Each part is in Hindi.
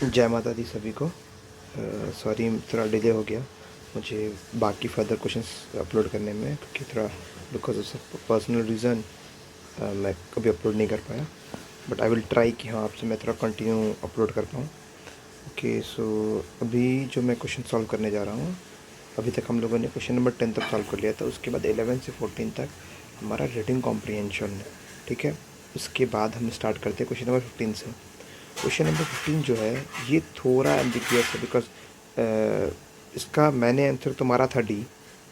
जय माता दी सभी को। सॉरी थोड़ा डिले हो गया मुझे बाकी फर्दर क्वेश्चंस अपलोड करने में, क्योंकि थोड़ा बिकॉज ऑफ पर्सनल रीज़न मैं कभी अपलोड नहीं कर पाया। बट आई विल ट्राई कि हाँ आपसे मैं थोड़ा कंटिन्यू अपलोड कर पाऊँ। ओके, सो अभी जो मैं क्वेश्चन सॉल्व करने जा रहा हूँ, अभी तक हम लोगों ने क्वेश्चन नंबर 10 तक सॉल्व कर लिया था। उसके बाद 11 से 14 तक हमारा रीडिंग कॉम्प्रिहेंशन है, ठीक है। उसके बाद हम स्टार्ट करते हैं क्वेश्चन नंबर 15 से। क्वेश्चन नंबर 15 जो है ये थोड़ा एम्बिगुअस है, बिकॉज इसका मैंने आंसर तो मारा था डी,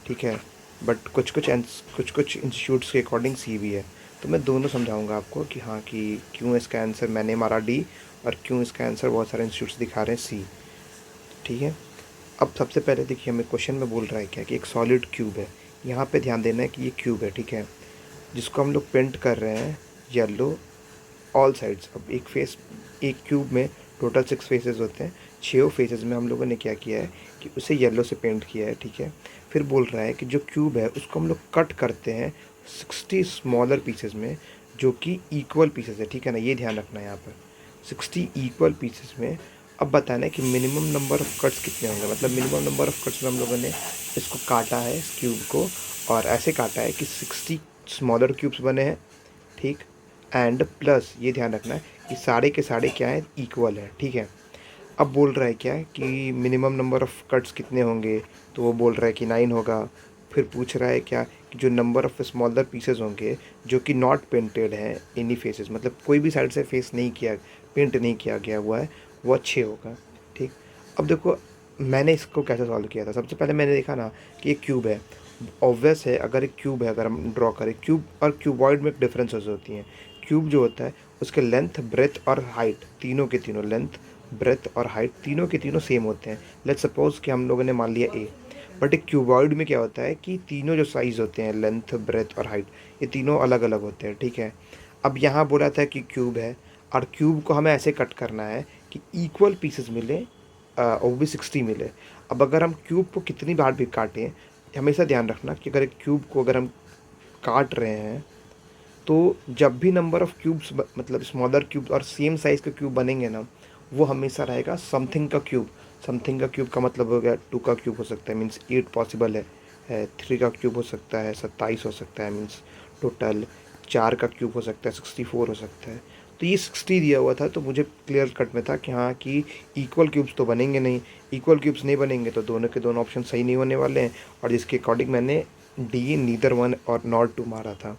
ठीक है, बट कुछ कुछ इंस्टीट्यूट्स के अकॉर्डिंग सी भी है। तो मैं दोनों समझाऊंगा आपको कि हाँ कि क्यों इसका आंसर मैंने मारा डी और क्यों इसका आंसर बहुत सारे इंस्टीट्यूट्स दिखा रहे हैं सी, ठीक है। अब सबसे पहले देखिए हमें क्वेश्चन में बोल रहा है क्या कि एक सॉलिड क्यूब है। यहाँ पे ध्यान देना है कि ये क्यूब है, ठीक है, जिसको हम लोग पेंट कर रहे हैं येलो ऑल साइड्स। अब एक क्यूब में टोटल 6 फेसेस होते हैं। 6 फेसेस में हम लोगों ने क्या किया है कि उसे येलो से पेंट किया है, ठीक है। फिर बोल रहा है कि जो क्यूब है उसको हम लोग कट करते हैं 60 स्मॉलर पीसेस में, जो कि इक्वल पीसेस है, ठीक है ना, ये ध्यान रखना है यहाँ पर 60 इक्वल पीसेस में। अब बताना है कि मिनिमम नंबर ऑफ़ कट्स कितने होंगे, मतलब मिनिमम नंबर ऑफ़ कट्स में हम लोगों ने इसको काटा है इस क्यूब को, और ऐसे काटा है कि 60 स्मॉलर क्यूब्स बने हैं, ठीक। एंड प्लस ये ध्यान रखना है कि सारे के सारे क्या है, इक्वल है, ठीक है। अब बोल रहा है क्या कि मिनिमम नंबर ऑफ़ कट्स कितने होंगे, तो वो बोल रहा है कि 9 होगा। फिर पूछ रहा है क्या कि जो नंबर ऑफ़ स्मॉलर पीसेस होंगे जो कि नॉट पेंटेड हैं एनी फेसेस, मतलब कोई भी साइड से फेस नहीं किया, पेंट नहीं किया गया हुआ है, वो 6 होगा, ठीक। अब देखो मैंने इसको कैसे सॉल्व किया था। सबसे पहले मैंने देखा ना कि एक क्यूब है, ऑब्वियस है अगर एक क्यूब है, अगर हम ड्रॉ करें क्यूब और क्यूबॉइड में डिफरेंसेस होती हैं। क्यूब जो होता है उसके लेंथ ब्रेथ और हाइट, तीनों के तीनों लेंथ ब्रेथ और हाइट तीनों के तीनों सेम होते हैं। लेट्स सपोज कि हम लोगों ने मान लिया ए। बट एक क्यूबॉइड में क्या होता है कि तीनों जो साइज़ होते हैं, लेंथ ब्रेथ और हाइट, ये तीनों अलग अलग होते हैं, ठीक है। अब यहाँ बोला था कि क्यूब है और क्यूब को हमें ऐसे कट करना है कि इक्वल पीसेस मिले और भी 60 मिले। अब अगर हम क्यूब को कितनी बार भी काटें, हमेशा ध्यान रखना कि अगर एक क्यूब को अगर हम काट रहे हैं तो जब भी नंबर ऑफ़ क्यूब्स मतलब स्मॉलर क्यूब और सेम साइज़ के क्यूब बनेंगे ना, वो हमेशा रहेगा समथिंग का क्यूब। समथिंग का क्यूब का मतलब हो गया 2 का क्यूब हो सकता है, मीन्स 8 पॉसिबल है। 3 का क्यूब हो सकता है 27 हो सकता है, मीन्स टोटल 4 का क्यूब हो सकता है 64 हो सकता है। तो ये 60 दिया हुआ था, तो मुझे क्लियर कट में था कि हाँ कि इक्वल क्यूब्स तो बनेंगे नहीं। इक्वल क्यूब्स नहीं बनेंगे तो दोनों के दोनों ऑप्शन सही नहीं होने वाले हैं, और जिसके अकॉर्डिंग मैंने डी नीदर वन और नॉट टू मारा था।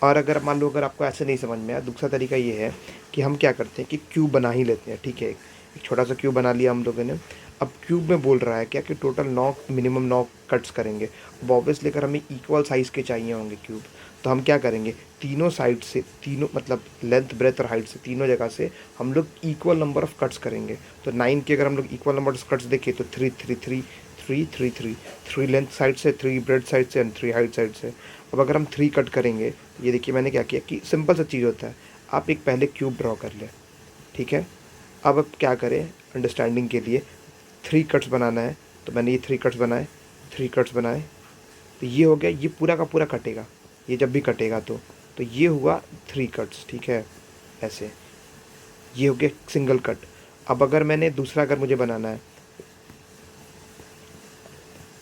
और अगर मान लो अगर आपको ऐसे नहीं समझ में आया, दूसरा तरीका ये है कि हम क्या करते हैं कि क्यूब बना ही लेते हैं, ठीक है। एक छोटा सा क्यूब बना लिया हम लोगों ने। अब क्यूब में बोल रहा है क्या कि टोटल 9 मिनिमम 9 कट्स करेंगे। अब ऑब्वियसली अगर हमें इक्वल साइज़ के चाहिए होंगे क्यूब, तो हम क्या करेंगे, तीनों साइड से, तीनों मतलब लेंथ ब्रेथ और हाइट से, तीनों जगह से हम लोग इक्वल नंबर ऑफ़ कट्स करेंगे। तो 9 के अगर हम लोग इक्वल नंबर ऑफ कट्स देखें तो 3 3 3 3 3 3 3 लेंथ साइड से, 3 ब्रेथ साइड से एंड 3 हाइट साइड से। अब अगर हम 3 कट करेंगे, ये देखिए मैंने क्या किया कि सिंपल सा चीज़ होता है, आप एक पहले क्यूब ड्रॉ कर लें, ठीक है। अब क्या करें अंडरस्टैंडिंग के लिए, 3 कट्स बनाना है, तो मैंने ये 3 कट्स बनाए, 3 कट्स बनाए, तो ये हो गया, ये पूरा का पूरा कटेगा, ये जब भी कटेगा तो ये हुआ 3 कट्स, ठीक है, ऐसे ये हो गया सिंगल कट। अब अगर मैंने दूसरा अगर मुझे बनाना है,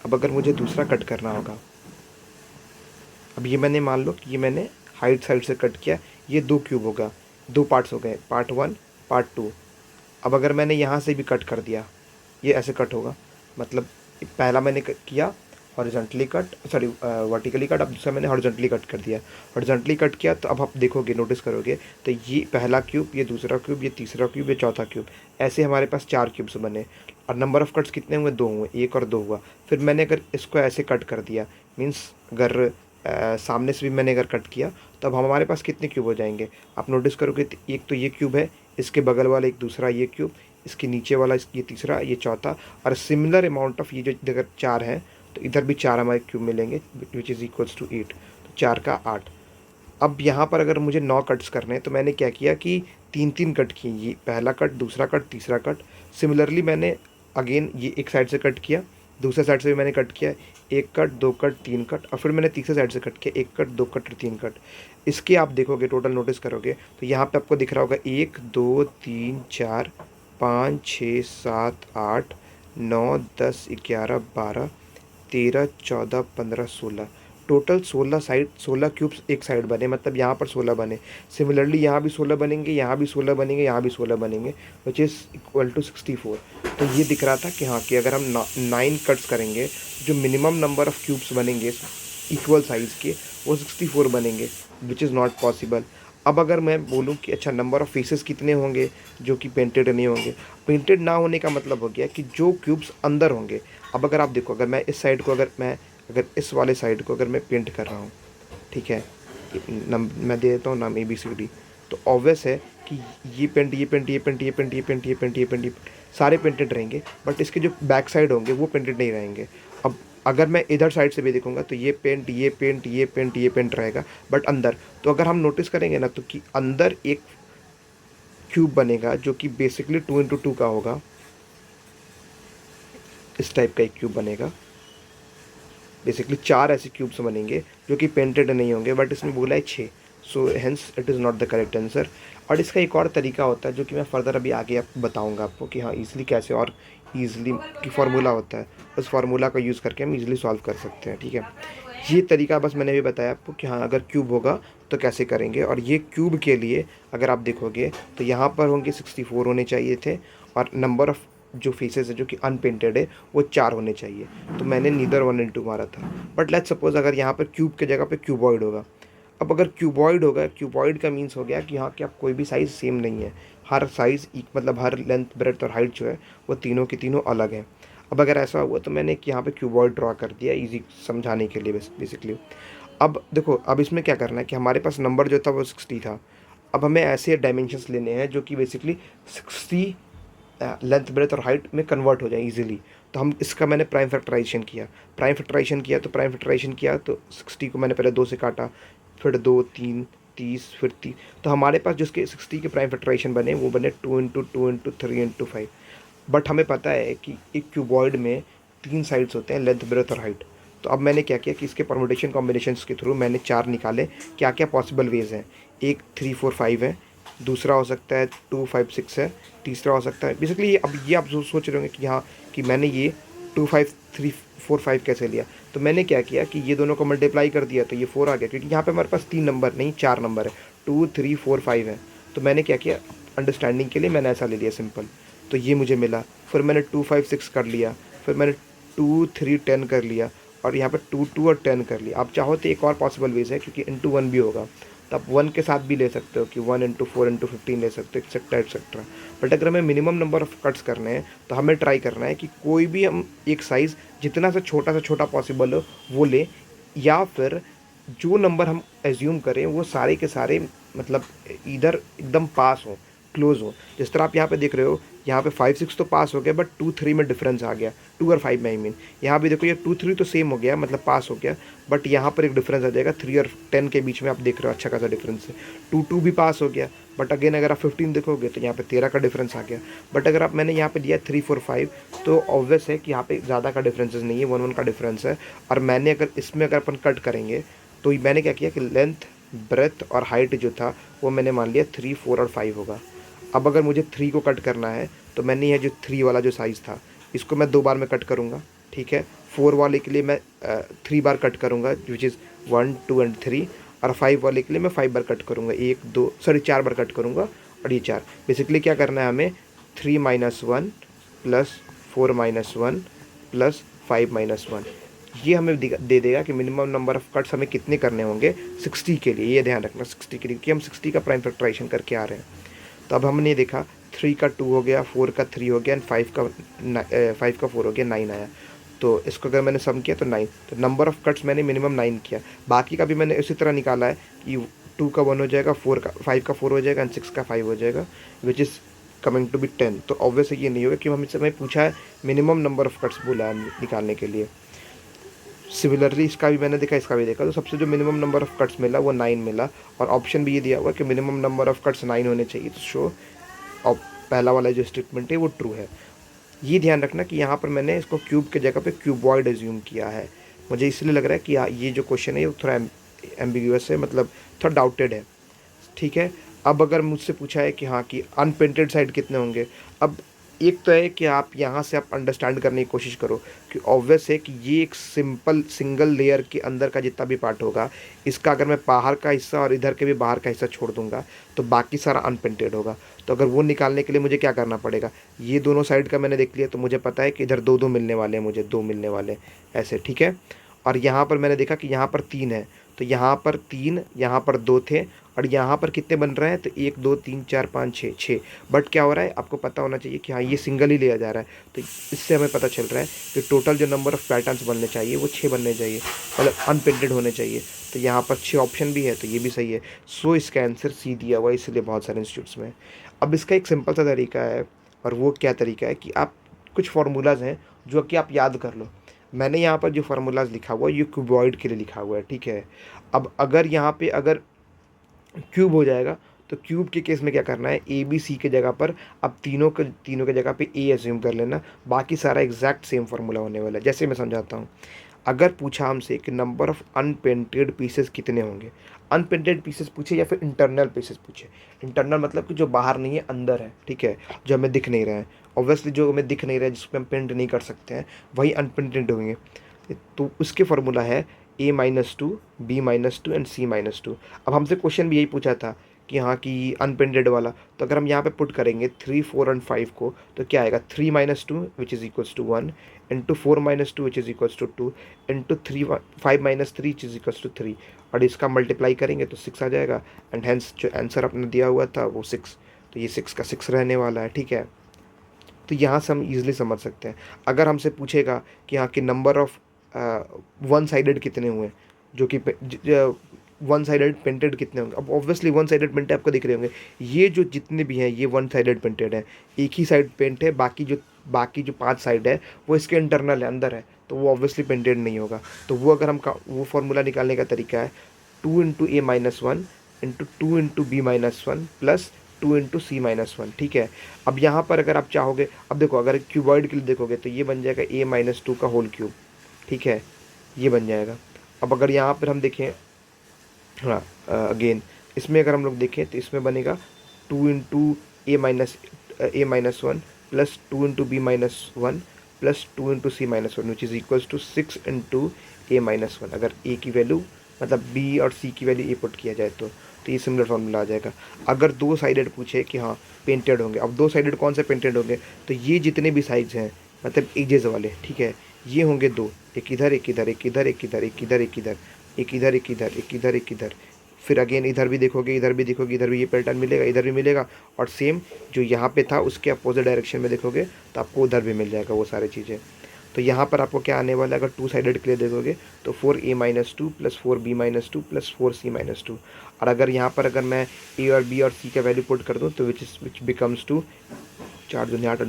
अब अगर मुझे दूसरा कट करना होगा, अब ये मैंने मान लो कि ये मैंने हाइट साइड से कट किया, ये 2 क्यूब होगा, 2 पार्ट्स हो गए, पार्ट 1 पार्ट 2। अब अगर मैंने यहाँ से भी कट कर दिया, ये ऐसे कट होगा, मतलब पहला मैंने किया horizontally cut, sorry vertically cut, अब दूसरा मैंने हॉरिजॉन्टली कट कर दिया। हॉरिजॉन्टली कट किया तो अब आप देखोगे, नोटिस करोगे, तो ये पहला क्यूब, ये दूसरा क्यूब, ये तीसरा क्यूब, ये चौथा क्यूब, ऐसे हमारे पास 4 क्यूब्स बने। और नंबर ऑफ़ कट्स कितने हुए, 2 हुए, 1 और 2 हुआ। फिर मैंने अगर इसको ऐसे कट कर दिया, मीन्स अगर सामने से भी मैंने अगर कट किया, तो अब हमारे पास कितने क्यूब हो जाएंगे, आप नोटिस करोगे, एक तो ये क्यूब है, इसके बगल वाला एक दूसरा ये क्यूब, इसके नीचे वाला ये तीसरा, ये चौथा, और सिमिलर अमाउंट ऑफ ये जो अगर 4 हैं तो इधर भी 4 हमारे क्यूब मिलेंगे, विच इज़ इक्वल्स टू 8, तो 4 का 8। अब यहाँ पर अगर मुझे 9 कट्स करने हैं, तो मैंने क्या किया कि 3 कट किए, ये पहला कट, दूसरा कट, तीसरा कट। सिमिलरली मैंने अगेन ये एक साइड से कट किया, दूसरे साइड से भी मैंने कट किया, 1 कट, 2 कट, 3 कट, और फिर मैंने तीसरे साइड से कट किया, 1 कट, 2 कट और 3 कट। इसके आप देखोगे टोटल नोटिस करोगे तो यहाँ पे आपको दिख रहा होगा 1 2 3 4 5 6 7 8 9 10 11 12 13 14 15 16, टोटल 16 क्यूब्स एक साइड बने, मतलब यहाँ पर 16 बने। सिमिलरली यहाँ भी 16 बनेंगे, यहाँ भी 16 बनेंगे, यहाँ भी 16 बनेंगे, विच इज़ इक्वल टू 64। तो ये दिख रहा था कि हाँ कि अगर हम 9 कट्स करेंगे, जो मिनिमम नंबर ऑफ़ क्यूब्स बनेंगे इक्वल साइज़ के, वो 64 बनेंगे, विच इज़ नॉट पॉसिबल। अब अगर मैं बोलूँ कि अच्छा नंबर ऑफ़ फेसेस कितने होंगे जो कि पेंटेड नहीं होंगे, पेंटेड ना होने का मतलब हो गया कि जो क्यूब्स अंदर होंगे। अब अगर आप देखो, अगर मैं इस साइड को अगर इस वाले साइड को अगर मैं पेंट कर रहा हूँ, ठीक है, मैं दे देता हूँ नाम ABCD, तो ऑब्वियस है कि ये पेंट ये पेंट ये पेंट ये पेंट ये पेंट ये पेंट ये पेंट ये सारे पेंटेड रहेंगे, बट इसके जो बैक साइड होंगे वो पेंटेड नहीं रहेंगे। अब अगर मैं इधर साइड से भी देखूंगा तो ये पेंट ये पेंट ये पेंट ये पेंट रहेगा, बट अंदर तो अगर हम नोटिस करेंगे ना, तो कि अंदर एक क्यूब बनेगा जो कि बेसिकली 2x2 का होगा, इस टाइप का एक क्यूब बनेगा। बेसिकली 4 ऐसे क्यूब्स बनेंगे जो कि पेंटेड नहीं होंगे, बट इसमें बोला है 6, so hence it is not the correct answer. और इसका एक और तरीका होता है जो कि मैं फर्दर अभी आगे आपको बताऊंगा आपको कि हाँ ईज़िली कैसे, और ईज़िली की फार्मूला होता है, उस फार्मूला का यूज़ करके हम ईज़िली सॉल्व कर सकते हैं। ठीक है, ये तरीका बस मैंने भी बताया आपको कि हाँ अगर क्यूब होगा तो कैसे करेंगे। और ये क्यूब के लिए अगर आप देखोगे तो यहाँ पर होंगे 64 होने चाहिए थे, और नंबर ऑफ़ जो फेसेस है जो कि अनपेंटेड है वो 4 होने चाहिए। तो मैंने नीदर 1 and 2 मारा था। बट लेट्स सपोज अगर यहाँ पर क्यूब के जगह पे क्यूबॉइड होगा। अब अगर क्यूबॉइड होगा, क्यूबॉइड का मीन्स हो गया कि यहाँ के आप कोई भी साइज़ सेम नहीं है, हर साइज़ मतलब हर लेंथ ब्रेड्थ और हाइट जो है वो तीनों की तीनों अलग हैं। अब अगर ऐसा हुआ तो मैंने एक यहाँ पे क्यूबॉइड ड्रॉ कर दिया ईजी समझाने के लिए बेसिकली। अब देखो, अब इसमें क्या करना है कि हमारे पास नंबर जो था वो 60 था। अब हमें ऐसे डायमेंशंस लेने हैं जो कि बेसिकली 60 लेंथ ब्रेथ और हाइट में कन्वर्ट हो जाए इजीली। तो हम इसका मैंने प्राइम फैक्टराइजेशन किया तो 60 को मैंने पहले 2 से काटा, फिर 2 3 30 फिर 30। तो हमारे पास जिसके 60 के प्राइम फैक्टराइजेशन बने वो बने 2 × 2 × 3 × 5। बट हमें पता है कि एक क्यूबॉइड में 3 साइड्स होते हैं, लेंथ ब्रेथ और हाइट। तो अब मैंने क्या किया कि इसके परमुटेशन कॉम्बिनेशंस के थ्रू मैंने 4 निकाले, क्या क्या पॉसिबल वेज हैं। एक 3 4 5 है, दूसरा हो सकता है 2 5 6 है, तीसरा हो सकता है बेसिकली अब ये आप सोच रहे होंगे कि हाँ कि मैंने ये 2 5 3 4 5 कैसे लिया। तो मैंने क्या किया कि ये दोनों को मल्टीप्लाई कर दिया तो ये 4 आ गया, क्योंकि यहाँ पे हमारे पास 3 नंबर नहीं 4 नंबर है, 2 3 4 5 है। तो मैंने क्या किया, अंडरस्टैंडिंग के लिए मैंने ऐसा ले लिया सिंपल, तो ये मुझे मिला। फिर मैंने 2 5 6 कर लिया, फिर मैंने 2 3 10 कर लिया, और यहाँ पर 2 2 और 10 कर लिया। आप चाहो तो एक और पॉसिबल वेज है, क्योंकि इंटू 1 भी होगा, तो आप 1 के साथ भी ले सकते हो कि 1 × 4 × 15 ले सकते हो, एक्सेट्रा एक्सेट्रा। बट अगर हमें मिनिमम नंबर ऑफ कट्स करने हैं तो हमें ट्राई करना है कि कोई भी हम एक साइज़ जितना से छोटा पॉसिबल हो वो लें, या फिर जो नंबर हम एज्यूम करें वो सारे के सारे मतलब इधर एकदम पास हो, क्लोज हो। जिस तरह आप यहाँ पे देख रहे हो, यहाँ पे 5 6 तो पास हो गया, बट 2 3 में डिफरेंस आ गया, 2 और 5 में आई मीन। यहाँ भी देखो ये 2 3 तो सेम हो गया, मतलब पास हो गया, बट यहाँ पर एक डिफरेंस आ जाएगा 3 और 10 के बीच में। आप देख रहे हो अच्छा खासा डिफरेंस है। 2 2 भी पास हो गया, बट अगेन अगर आप 15 देखोगे तो यहाँ पे 13 का डिफरेंस आ गया। बट अगर आप मैंने यहाँ पे दिया 3 4 5, तो ऑब्वियस है कि यहाँ पे ज़्यादा का डिफरेंसेस नहीं है, 1 1 का डिफरेंस है। और मैंने अगर इसमें अगर अपन कट करेंगे तो मैंने क्या किया कि लेंथ ब्रेथ और हाइट जो था वो मैंने मान लिया 3 4 और 5 होगा। अब अगर मुझे 3 को कट करना है तो मैंने यह जो 3 वाला जो साइज़ था इसको मैं 2 बार में कट करूँगा, ठीक है। 4 वाले के लिए मैं 3 बार कट करूँगा, विच इज़ 1 2 and 3, और 5 वाले के लिए मैं 5 बार कट करूँगा, 4 बार कट करूँगा, और ये 4। बेसिकली क्या करना है हमें, 3 - 1 + 4 - 1 + 5 - 1, ये हमें दे देगा कि मिनिमम नंबर ऑफ़ कट्स हमें कितने करने होंगे 60 के लिए। ये ध्यान रखना 60 के लिए, क्योंकि हम 60 का प्राइम फैक्टराइजेशन करके आ रहे हैं। तो अब हमने देखा 3 का 2 हो गया, 4 का 3 हो गया, एंड 5 का 4 हो गया, 9 आया। तो इसको अगर मैंने सम किया तो 9, तो नंबर ऑफ़ कट्स मैंने मिनिमम 9 किया। बाकी का भी मैंने उसी तरह निकाला है कि 2 का 1 हो जाएगा, 5 का 4 हो जाएगा, एंड 6 का 5 हो जाएगा, which is coming to be 10। तो ऑब्वियसली ये नहीं होगा कि हमें पूछा है मिनिमम नंबर ऑफ़ कट्स बोला है निकालने के लिए। सिमिलरली इसका भी मैंने देखा, इसका भी देखा, तो सबसे जो मिनिमम नंबर ऑफ़ कट्स मिला वो 9 मिला, और ऑप्शन भी ये दिया हुआ कि मिनिमम नंबर ऑफ़ कट्स 9 होने चाहिए। तो शो और पहला वाला जो स्टेटमेंट है वो ट्रू है। ये ध्यान रखना कि यहाँ पर मैंने इसको क्यूब के जगह पे क्यूबॉइड एज्यूम किया है। मुझे इसलिए लग रहा है कि ये जो क्वेश्चन है ये थोड़ा एम्बिगुअस है, मतलब थोड़ा डाउटेड है, ठीक है। अब अगर मुझसे पूछा है कि हाँ कि अनपेंटेड साइड कितने होंगे, अब एक तो है कि आप यहाँ से आप अंडरस्टैंड करने की कोशिश करो कि ऑब्वियस है कि ये एक सिंपल सिंगल लेयर के अंदर का जितना भी पार्ट होगा, इसका अगर मैं बाहर का हिस्सा और इधर के भी बाहर का हिस्सा छोड़ दूंगा तो बाकी सारा अनपेंटेड होगा। तो अगर वो निकालने के लिए मुझे क्या करना पड़ेगा, ये दोनों साइड का मैंने देख लिया तो मुझे पता है कि इधर दो दो मिलने वाले हैं, मुझे दो मिलने वाले हैं ऐसे, ठीक है। और यहाँ पर मैंने देखा कि यहाँ पर तीन है, तो यहाँ पर तीन, यहाँ पर दो थे, और यहाँ पर कितने बन रहे हैं, तो एक दो तीन चार पाँच छः, छः। बट क्या हो रहा है, आपको पता होना चाहिए कि हाँ ये सिंगल ही लिया जा रहा है, तो इससे हमें पता चल रहा है कि टोटल जो नंबर ऑफ़ पैटर्न्स बनने चाहिए वो 6 बनने चाहिए, मतलब अनपेंटेड होने चाहिए। तो यहाँ पर 6 ऑप्शन भी है, तो ये भी सही है। सो इसका आंसर सी दिया हुआ है, इसलिए बहुत सारे इंस्टीट्यूट्स में। अब इसका एक सिंपल सा तरीका है, और वो क्या तरीका है कि आप कुछ फार्मूलाज हैं जो कि आप याद कर लो। मैंने यहाँ पर जो फार्मूलाज लिखा हुआ है ये क्यूबॉइड के लिए लिखा हुआ है, ठीक है। अब अगर यहाँ पे अगर क्यूब हो जाएगा तो क्यूब के केस में क्या करना है, ए बी सी के जगह पर अब तीनों के जगह पे ए एज्यूम कर लेना, बाकी सारा एग्जैक्ट सेम फार्मूला होने वाला है। जैसे मैं समझाता हूँ, अगर पूछा हमसे कि नंबर ऑफ़ अनपेंटेड पीसेस कितने होंगे, अनपेंटेड पीसेस पूछे या फिर इंटरनल पीसेस पूछे, इंटरनल मतलब कि जो बाहर नहीं है अंदर है, ठीक है, जो हमें दिख नहीं रहा है। ऑब्वियसली जो हमें दिख नहीं रहा है, जिसको हम पेंट नहीं कर सकते हैं, वही अनपेंटेड होंगे। तो उसके फार्मूला है A-2, B-2 एंड C-2। अब हमसे क्वेश्चन भी यही पूछा था कि हाँ कि अनपेंटेड वाला, तो अगर हम यहाँ पे पुट करेंगे 3, 4 एंड 5 को, तो क्या आएगा, 3-2 which is equals to 1, into 4-2 which is equals to 2, into 5-3 which is equals to 3, और इसका मल्टीप्लाई करेंगे तो 6 आ जाएगा। एंड हेंस जो आंसर अपने दिया हुआ था वो 6, तो ये 6 का 6 रहने वाला है, ठीक है। तो यहाँ से हम ईजिली समझ सकते हैं। अगर हमसे पूछेगा कि हाँ कि नंबर ऑफ़ वन साइडेड कितने हुए, जो कि वन साइडेड पेंटेड कितने होंगे, अब ऑब्वियसली वन साइडेड पेंटेड आपको दिख रहे होंगे, ये जो जितने भी हैं ये वन साइडेड पेंटेड है, एक ही साइड पेंट है, बाकी जो 5 साइड है वो इसके इंटरनल है, अंदर है, तो वो ऑब्वियसली पेंटेड नहीं होगा। तो वो अगर हम वो फॉर्मूला निकालने का तरीका है 2 × A-1 into 2 × B-1 plus 2 × C-1, ठीक है। अब यहाँ पर अगर आप चाहोगे, अब देखो अगर क्यूबॉइड के लिए देखोगे तो ये बन जाएगा A-2 का होल क्यूब, ठीक है, ये बन जाएगा। अब अगर यहाँ पर हम देखें, हाँ अगेन इसमें अगर हम लोग देखें तो इसमें बनेगा 2 × A-1 plus 2 × B-1 plus 2 × C-1 which is equals to 6 × A-1। अगर A की वैल्यू मतलब B और C की वैल्यू A पुट किया जाए तो ये सिमिलर फॉर्मूला आ जाएगा। अगर दो साइडेड पूछे कि हाँ पेंटेड होंगे, अब दो साइडेड कौन से पेंटेड होंगे, तो ये जितने भी साइड्स हैं मतलब एजेस वाले, ठीक है, ये होंगे दो, एक इधर एक इधर, एक इधर एक इधर, एक इधर एक इधर, एक इधर एक इधर, एक इधर एक इधर। फिर अगेन इधर भी देखोगे, इधर भी देखोगे, इधर भी ये पैटर्न मिलेगा, इधर भी मिलेगा, और सेम जो यहाँ पे था उसके अपोजिट डायरेक्शन में देखोगे तो आपको उधर भी मिल जाएगा वो सारी चीज़ें। तो यहाँ पर आपको क्या आने वाला है, अगर टू साइडेड के लिए देखोगे तो 4A-2 plus 4B-2 plus 4C-2। और अगर यहाँ पर अगर मैं ए और बी और सी का वैल्यू पुट कर दूँ तो विच बिकम्स टू 4 दूनी 8,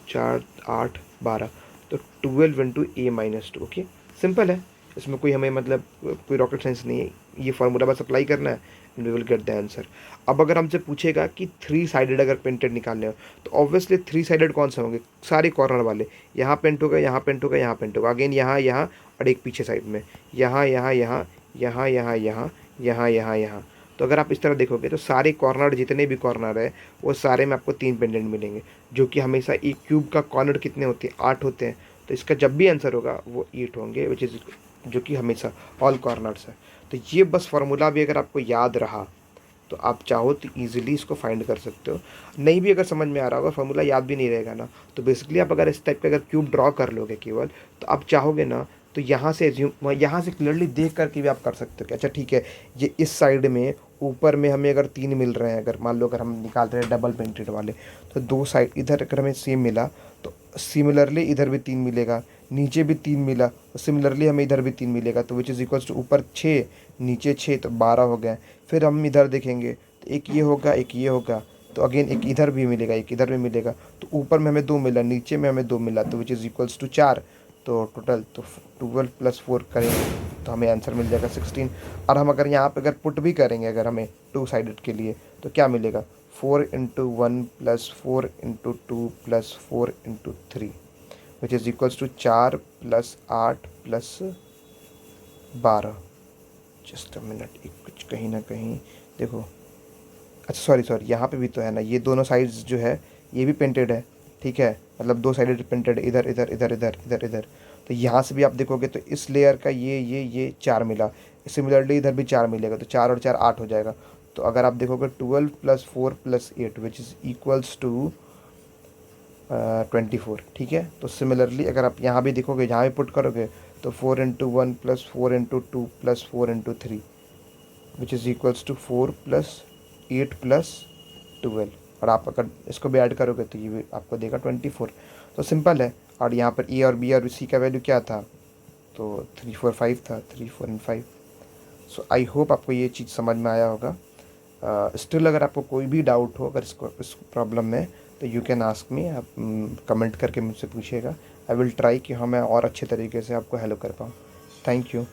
4 8 12, तो 12 इंटू A-2। ओके, सिंपल है, इसमें कोई हमें मतलब कोई रॉकेट साइंस नहीं है, ये फार्मूला बस अप्लाई करना है and we will get the answer. अब अगर हमसे पूछेगा कि 3 साइडेड अगर पेंटेड निकालने हो, तो ऑब्वियसली 3 साइडेड कौन से होंगे, सारे कॉर्नर वाले, यहाँ पेंट होगा, यहाँ पेंट होगा, यहाँ पेंट होगा, अगेन यहाँ यहाँ, और एक पीछे साइड में यहाँ यहाँ यहाँ यहाँ यहाँ यहाँ यहाँ यहाँ यहाँ। तो अगर आप इस तरह देखोगे तो सारे कॉर्नर, जितने भी कॉर्नर है वो सारे में आपको 3 पेंडेंट मिलेंगे, जो कि हमेशा एक क्यूब का कॉर्नर कितने होते हैं, 8 होते हैं। तो इसका जब भी आंसर होगा वो 8 होंगे, विच इज़ जो कि हमेशा ऑल कॉर्नर्स है। तो ये बस फार्मूला भी अगर आपको याद रहा तो आप चाहो तो ईजिली इसको फाइंड कर सकते हो। नहीं भी अगर समझ में आ रहा होगा, फार्मूला याद भी नहीं रहेगा ना, तो बेसिकली आप अगर इस टाइप का अगर क्यूब ड्रॉ कर लोगे केवल, तो आप चाहोगे ना तो यहाँ से यहाँ से क्लियरली देख करके भी आप कर सकते हो कि अच्छा ठीक है, ये इस साइड में ऊपर में हमें अगर 3 मिल रहे हैं, अगर मान लो अगर हम निकाल रहे हैं डबल पेंटेड वाले, तो दो साइड इधर अगर हमें सेम मिला तो सिमिलरली इधर भी 3 मिलेगा, नीचे भी 3 मिला तो सिमिलरली हमें इधर भी 3 मिलेगा, तो विच इज़ इक्वल्स टू ऊपर 6 नीचे 6, तो 12 हो गया। फिर हम इधर देखेंगे तो एक ये होगा, एक ये होगा, तो अगेन एक इधर भी मिलेगा, एक इधर भी मिलेगा, तो ऊपर में हमें 2 मिला, नीचे में हमें 2 मिला, तो विच इज़ इक्वल्स टू 4। तो टोटल तो 12 प्लस 4 करेंगे तो हमें आंसर मिल जाएगा 16। और हम अगर यहाँ पे अगर पुट भी करेंगे अगर हमें 2 साइडेड के लिए, तो क्या मिलेगा, 4 × 1 plus 4 × 2 plus 4 × 3 which is equals to 4 plus 8 plus 12। Just a minute, एक कुछ कहीं ना कहीं देखो, अच्छा सॉरी यहाँ पे भी तो है ना, ये दोनों साइड्स जो है ये भी पेंटेड है, ठीक है, मतलब दो साइडेड प्रिंटेड, इधर इधर इधर इधर इधर इधर। तो यहाँ से भी आप देखोगे तो इस लेयर का ये 4 मिला, सिमिलरली इधर भी 4 मिलेगा, तो 4 और 4 8 हो जाएगा। तो अगर आप देखोगे 12 + 4 + 8 विच इज़ इक्वल्स टू 24, ठीक है। तो सिमिलरली अगर आप यहाँ भी देखोगे, जहाँ भी पुट करोगे तो 4 × 1 + 4 × 2 + 4 × 3 विच इज़ इक्वल्स टू 4 + 8 + 12, और आप अगर इसको भी ऐड करोगे तो ये भी आपको देगा 24। तो सिंपल है। और यहाँ पर ए और बी और सी का वैल्यू क्या था, तो 3 4 5 था, 3 4 एंड 5। सो आई होप आपको ये चीज़ समझ में आया होगा। स्टिल अगर आपको कोई भी डाउट हो अगर इस प्रॉब्लम में, तो यू कैन आस्क मी, आप कमेंट करके मुझसे पूछिएगा। आई विल ट्राई कि हाँ मैं और अच्छे तरीके से आपको हेल्प कर पाऊँ। Thank you.